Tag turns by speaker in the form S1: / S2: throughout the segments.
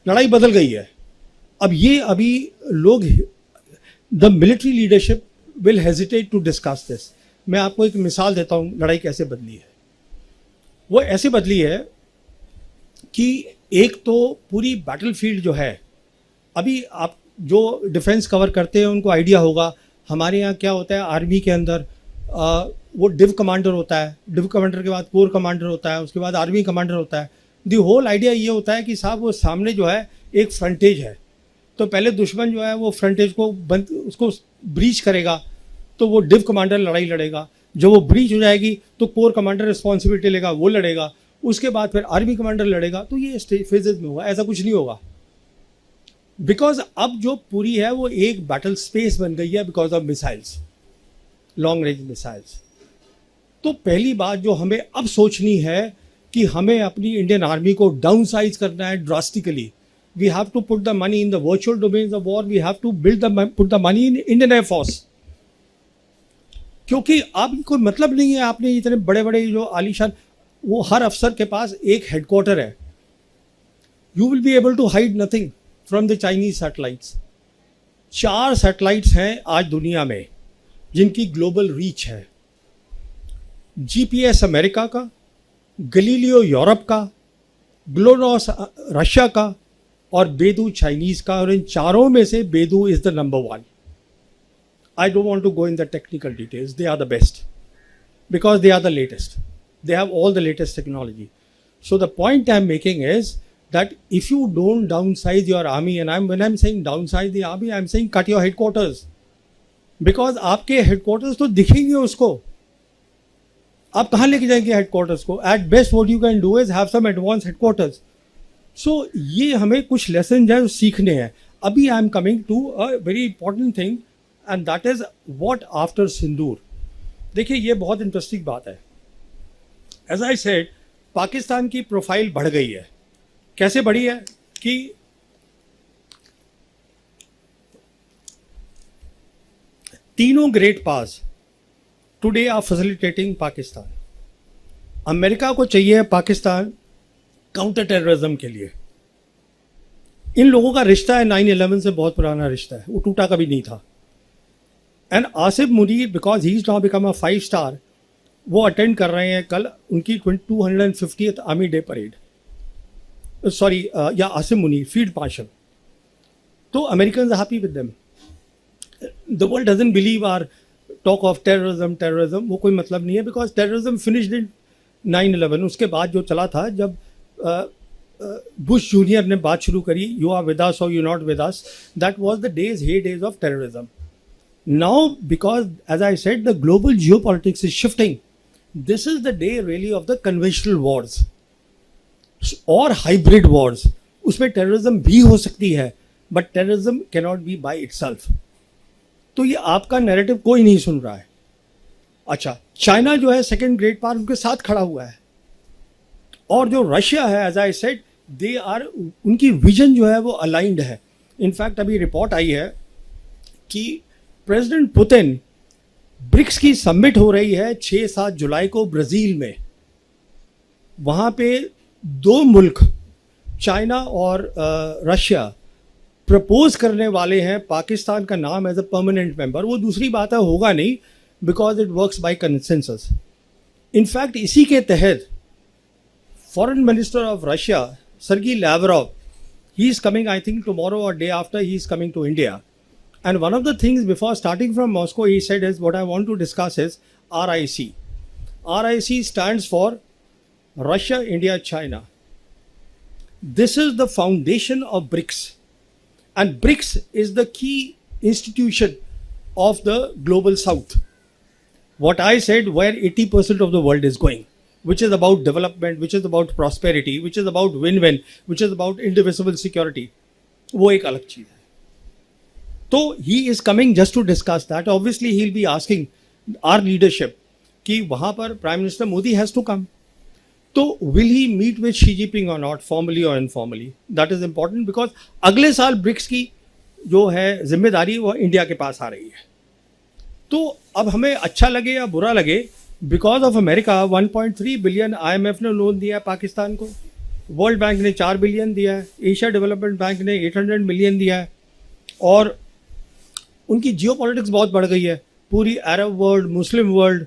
S1: लड़ाई बदल गई है। अब ये अभी लोग, the military leadership will hesitate to discuss this. मैं आपको एक मिसाल देता हूँ लड़ाई कैसे बदली है। वो ऐसे बदली है कि एक तो पूरी बैटलफील्ड जो है, अभी आप जो डिफेंस कवर करते हैं उनको आइडिया होगा, हमारे यहाँ क्या होता है आर्मी के अंदर, वो डिव कमांडर होता है, डिव कमांडर के बाद कोर कमांडर होता है, उसके बाद आर्मी कमांडर होता है। दी होल आइडिया ये होता है कि साहब वो सामने जो है एक फ्रंटेज है, तो पहले दुश्मन जो है वो फ्रंटेज को बंद, उसको ब्रीच करेगा, तो वो डिव कमांडर लड़ाई लड़ेगा। जब वो ब्रीच हो जाएगी तो कोर कमांडर रिस्पॉन्सिबिलिटी लेगा, वो लड़ेगा, उसके बाद फिर आर्मी कमांडर लड़ेगा। तो ये फेजेज में होगा, ऐसा कुछ नहीं होगा। बिकॉज अब जो पूरी है वो एक बैटल स्पेस बन गई है because of missiles, long range missiles. तो पहली बात जो हमें अब सोचनी है कि हमें अपनी इंडियन आर्मी को डाउन साइज करना है drastically. We have to put the money in the virtual domains of war, we have to put the money in Indian Air Force. क्योंकि अब कोई मतलब नहीं है, आपने इतने बड़े बड़े जो आलीशान, वो हर अफसर के पास एक हेडक्वार्टर है। You will be able to hide nothing from the Chinese satellites. 4 satellites हैं आज दुनिया में जिनकी ग्लोबल रीच है। जीपीएस अमेरिका का, गलीलियो यूरोप का, ग्लोनॉस रशिया का और बेदू चाइनीज का। और इन चारों में से Bedu is the number 1। I don't want to go in the technical details. They are the best because they are the latest. They have all the latest technology. So the point I'm making is that if you don't downsize your army, and when I'm saying downsize the army, I'm saying cut your headquarters, because आपके headquarters तो दिखेंगे उसको, आप कहाँ लेके जाएंगे headquarters को? At best what you can do is have some advanced headquarters. So ये हमें कुछ lessons हैं सीखने हैं। अभी I'm coming to a very important thing, and that is what after सिंदूर। देखिए ये बहुत इंटरेस्टिंग बात है। एज आई सेड, पाकिस्तान की प्रोफाइल बढ़ गई है। कैसे बढ़ी है कि तीनों great powers today are facilitating Pakistan. America को चाहिए पाकिस्तान काउंटर टेररिज्म के लिए। इन लोगों का रिश्ता है 9/11 से बहुत पुराना रिश्ता है, वो टूटा कभी नहीं था। And Asif Munir, because he is now become a 5 star, वो अटेंड कर रहे हैं कल उनकी 250th army day parade. Sorry, या आसिफ मुनीर फील्ड मार्शल। तो American happy with them. The world doesn't believe are talk of terrorism, वो कोई मतलब नहीं है, बिकॉज टेररिज्म फिनिश्ड इन 9/11। उसके बाद जो चला था, जब बुश जूनियर ने बात शुरू करी, यू आर विद अस और you not with us, that was the heydays of terrorism. Now, because as I said, the global geopolitics is shifting. This is the day really of the conventional wars or hybrid wars. उसमें terrorism भी हो सकती है, but terrorism cannot be by itself. तो ये आपका narrative कोई नहीं सुन रहा है। अच्छा, चाइना जो है सेकेंड ग्रेट पावर, उनके साथ खड़ा हुआ है। और जो रशिया है, as I said, they are, उनकी विजन जो है वो अलाइंड है। इनफैक्ट अभी रिपोर्ट आई है कि प्रेसिडेंट पुतिन, ब्रिक्स की समिट हो रही है 6-7 जुलाई को ब्राज़ील में। वहाँ पे 2 मुल्क, चाइना और रशिया, प्रपोज करने वाले हैं पाकिस्तान का नाम एज अ परमानेंट मेंबर। वो दूसरी बात है, होगा नहीं, because it works by consensus. In fact इसी के तहत foreign minister of Russia Sergey Lavrov, he is coming, I think tomorrow और day after, he is coming to India. And one of the things before starting from Moscow, he said is, what I want to discuss is RIC. RIC stands for Russia, India, China. This is the foundation of BRICS. And BRICS is the key institution of the global south. What I said, where 80% of the world is going, which is about development, which is about prosperity, which is about win-win, which is about indivisible security. वो एक अलग चीज़ है। तो he is coming just to discuss that. Obviously he will be asking our leadership कि वहाँ पर prime minister Modi has to come. तो will he meet with Xi Jinping or not, formally or informally? That is important because अगले साल BRICS की जो है जिम्मेदारी वो इंडिया के पास आ रही है। तो अब हमें अच्छा लगे या बुरा लगे, because of America 1.3 billion IMF ने लोन दिया पाकिस्तान को। वर्ल्ड बैंक ने 4 बिलियन दिया है, एशिया डेवलपमेंट बैंक ने 800 मिलियन दिया है, और उनकी जियो पॉलिटिक्स बहुत बढ़ गई है। पूरी अरब वर्ल्ड, मुस्लिम वर्ल्ड,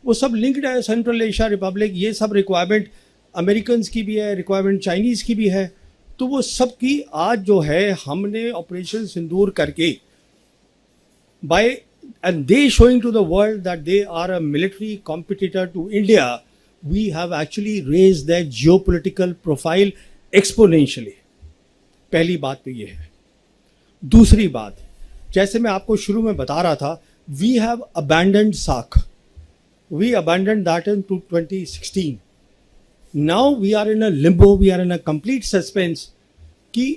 S1: वो सब लिंक्ड है। सेंट्रल एशिया रिपब्लिक, ये सब रिक्वायरमेंट अमेरिकन की भी है, रिक्वायरमेंट चाइनीज़ की भी है। तो वो सब की आज जो है हमने ऑपरेशन सिंदूर करके bye and they showing to the world that they are a military competitor to India, we have actually raised their geopolitical profile exponentially. पहली बात तो ये है। दूसरी बात, जैसे मैं आपको शुरू में बता रहा था, we have abandoned SAARC. We abandoned that in 2016. Now we are in a limbo, we are in a complete suspense कि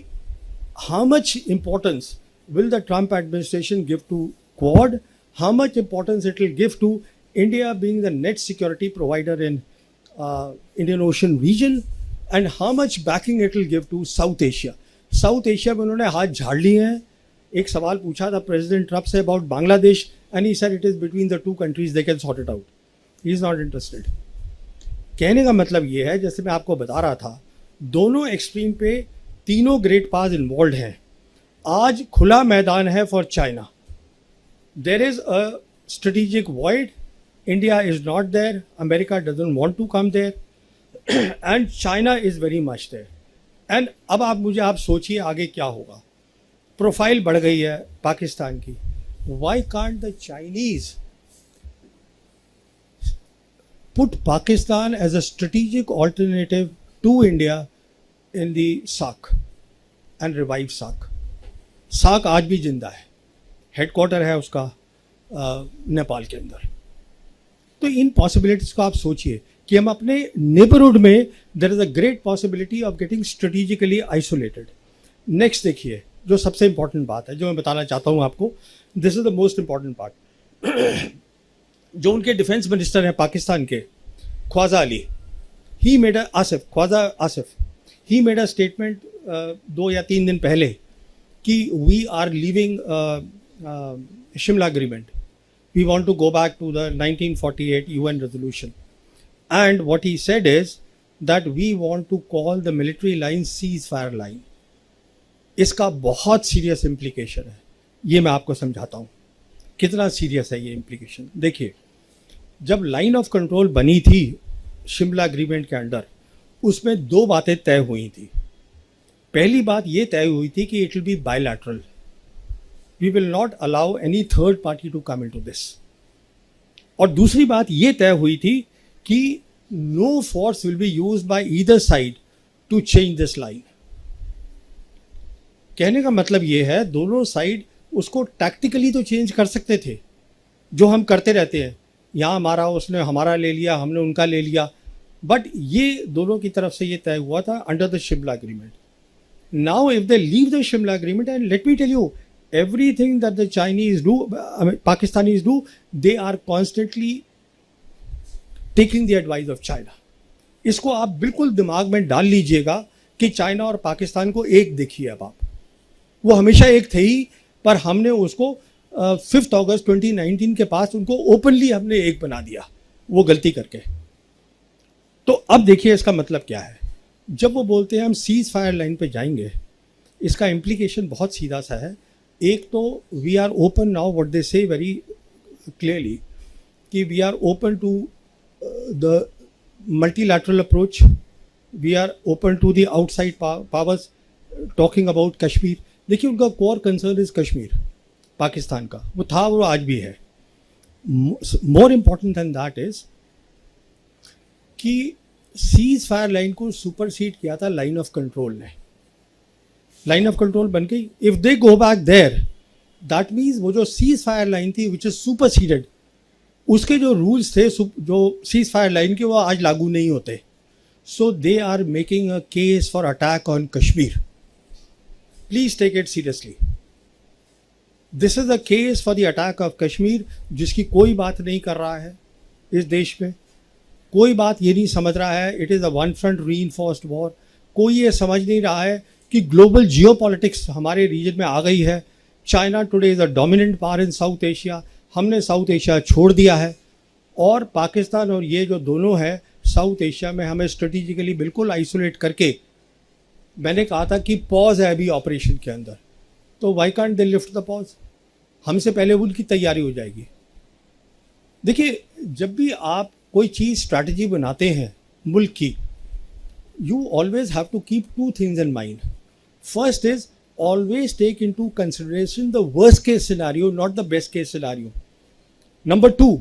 S1: how much importance will the Trump administration give to Quad, how much importance it will give to India being the net security provider in Indian Ocean region, and how much backing it will give to South Asia. South Asia में उन्होंने हाथ झाड़ लिए हैं। एक सवाल पूछा था president Trump say about Bangladesh, and he said it is between the two countries, they can sort it out, he is not interested. कहने का मतलब ये है, जैसे मैं आपको बता रहा था, दोनों एक्सट्रीम पे तीनों ग्रेट पावर्स इन्वॉल्व हैं। आज खुला मैदान है for China. There is a strategic void. India is not there. America doesn't want to come there. And China is very much there. And अब आप सोचिए आगे क्या होगा। प्रोफाइल बढ़ गई है पाकिस्तान की। Why can't the Chinese put Pakistan as a strategic alternative to India in the SAARC and revive SAARC? SAARC आज भी जिंदा है, हेडक्वार्टर है उसका नेपाल के अंदर। तो इन पॉसिबिलिटीज़ को आप सोचिए कि हम अपने नेबरहुड में there is a great possibility of getting strategically isolated. Next देखिए, जो सबसे इंपॉर्टेंट बात है जो मैं बताना चाहता हूँ आपको, this is the most important part. जो उनके डिफेंस मिनिस्टर हैं पाकिस्तान के, Khawaja Ali, he made Khawaja Asif, he made a statement 2 या 3 दिन पहले कि we are leaving Shimla agreement. We want to go back to the 1948 UN resolution. And what he said is that we want to call the military line ceasefire line. इसका बहुत serious implication है, ये मैं आपको समझाता हूँ कितना serious है ये इम्प्लीकेशन। देखिए, जब लाइन ऑफ कंट्रोल बनी थी शिमला एग्रीमेंट के अंडर, उसमें 2 बातें तय हुई थी। पहली बात ये तय हुई थी कि it will be bilateral, we will not allow any third party to come into this. और दूसरी बात ये तय हुई थी कि no force will be used by either side to change this line. कहने का मतलब ये है, दोनों साइड उसको टैक्टिकली तो चेंज कर सकते थे, जो हम करते रहते हैं, यहाँ हमारा, उसने हमारा ले लिया, हमने उनका ले लिया, बट ये दोनों की तरफ से ये तय हुआ था under the Shimla agreement. Now if they leave the Shimla agreement, and let me tell you, everything that the Chinese do, Pakistanis do, they are constantly taking the advice of China. इसको आप बिल्कुल दिमाग में डाल लीजिएगा कि चाइना और पाकिस्तान को एक देखिए। अब आप, वो हमेशा एक थे ही, पर हमने उसको 5 अगस्त 2019 के पास उनको ओपनली हमने एक बना दिया, वो गलती करके। तो अब देखिए इसका मतलब क्या है। जब वो बोलते हैं हम सीज फायर लाइन पे जाएंगे, इसका इम्प्लीकेशन बहुत सीधा सा है। एक तो we are open now, what they say very clearly कि we are open to the multilateral approach, we are open to the outside powers talking about Kashmir. देखिए, उनका core concern is Kashmir, Pakistan का, वो था, वो आज भी है। More important than that is कि सीज फायर लाइन को सुपरसीड किया था लाइन ऑफ कंट्रोल ने। लाइन ऑफ कंट्रोल बन गई। If they go back there, that means वो जो सीज फायर लाइन थी विच इज सुपरसीडेड, उसके जो रूल्स थे जो सीज फायर लाइन के, वो आज लागू नहीं होते। So they are making a case for attack on Kashmir. Please take it seriously. This is a case for the attack of Kashmir, जिसकी कोई बात नहीं कर रहा है इस देश में, कोई बात ये नहीं समझ रहा है it is a one front reinforced war. कोई ये समझ नहीं रहा है कि ग्लोबल जियोपॉलिटिक्स हमारे रीजन में आ गई है। China today is a dominant power in south Asia, हमने साउथ एशिया छोड़ दिया है, और पाकिस्तान और ये जो दोनों है साउथ एशिया में हमें स्ट्रेटेजिकली बिल्कुल आइसोलेट करके मैंने कहा था कि पॉज है अभी ऑपरेशन के अंदर, तो why can't they lift the pause, हमसे पहले उनकी तैयारी हो जाएगी। देखिए, जब भी आप कोई चीज़ स्ट्रैटेजी बनाते हैं मुल्क की, you always have to keep two things in mind. First is always take into consideration the worst case scenario, not the best case scenario. Number two,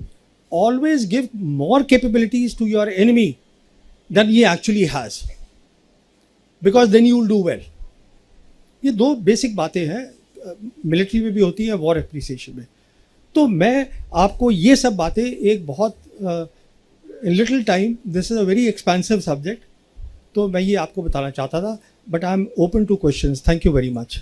S1: always give more capabilities to your enemy than he actually has, because then you will do well. ये दो basic बातें हैं, military में भी होती हैं, war appreciation में। तो मैं आपको ये सब बातें एक बहुत little time, this is a very expensive subject, तो मैं ये आपको बताना चाहता था, but I am open two questions. Thank you very much.